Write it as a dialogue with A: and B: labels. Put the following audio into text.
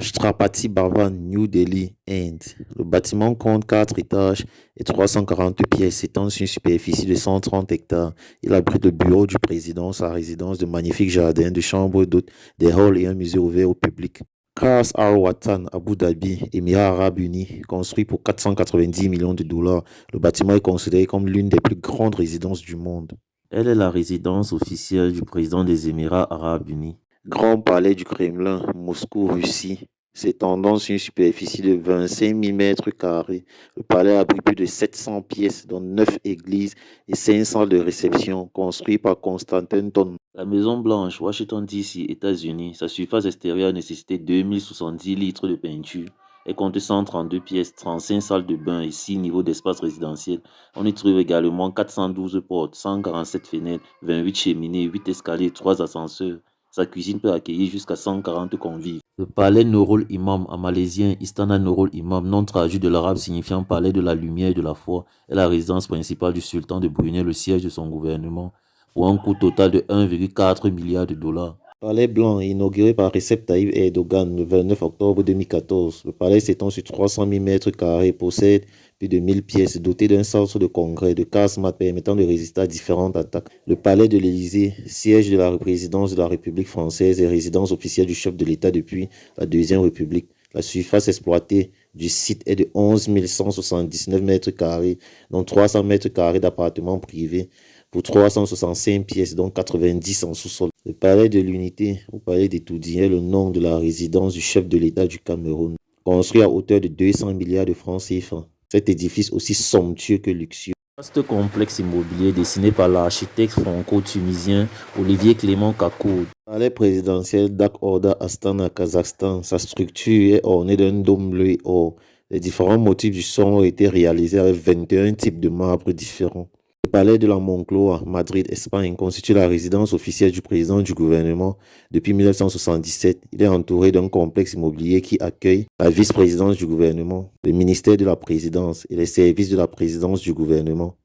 A: Chhatrapati Bhavan, New Delhi, Inde. Le bâtiment compte 4 étages et 340 pièces, s'étend sur une superficie de 130 hectares. Il abrite le bureau du président, sa résidence, de magnifiques jardins, de chambres d'hôtes, des halls et un musée ouvert au public. Ras Al Watan, Abu Dhabi, Émirats arabes unis, construit pour 490 millions de dollars. Le bâtiment est considéré comme l'une des plus grandes résidences du monde. Elle est la résidence officielle du président des Émirats arabes unis. Grand palais du Kremlin, Moscou, Russie, s'étendant sur une superficie de 25 000 mètres carrés. Le palais abrite plus de 700 pièces, dont 9 églises et 5 salles de réception, construits par Konstantin Thon. La Maison Blanche, Washington DC, États-Unis, sa surface extérieure nécessitait 2070 litres de peinture. Elle compte 132 pièces, 35 salles de bain et 6 niveaux d'espace résidentiel. On y trouve également 412 portes, 147 fenêtres, 28 cheminées, 8 escaliers, 3 ascenseurs. Sa cuisine peut accueillir jusqu'à 140 convives. Le palais Nurul Imam, en malaisien Istana Nurul Imam, nom traduit de l'arabe signifiant palais de la lumière et de la foi, est la résidence principale du sultan de Brunei, le siège de son gouvernement, pour un coût total de 1,4 milliard de dollars. Palais Blanc, inauguré par Recep Tayyip Erdogan le 29 octobre 2014. Le palais s'étend sur 300 000 mètres carrés, possède plus de 1000 pièces, doté d'un centre de congrès, de casemate permettant de résister à différentes attaques. Le palais de l'Élysée, siège de la présidence de la République française et résidence officielle du chef de l'État depuis la Deuxième République. La surface exploitée du site est de 11 179 mètres carrés, dont 300 mètres carrés d'appartements privés, pour 365 pièces, dont 90 en sous-sol. Le palais de l'Unité, ou palais d'Etoudi, est le nom de la résidence du chef de l'État du Cameroun, construit à hauteur de 200 milliards de francs CFA. Cet édifice, aussi somptueux que luxueux. Vaste complexe immobilier dessiné par l'architecte franco-tunisien Olivier Clément Kakoud. Palais présidentiel d'Ak Orda Astana, Kazakhstan. Sa structure est ornée d'un dôme bleu et or. Les différents motifs du sol ont été réalisés avec 21 types de marbre différents. Le palais de la Moncloa, Madrid, Espagne, constitue la résidence officielle du président du gouvernement depuis 1977. Il est entouré d'un complexe immobilier qui accueille la vice-présidence du gouvernement, le ministère de la présidence et les services de la présidence du gouvernement.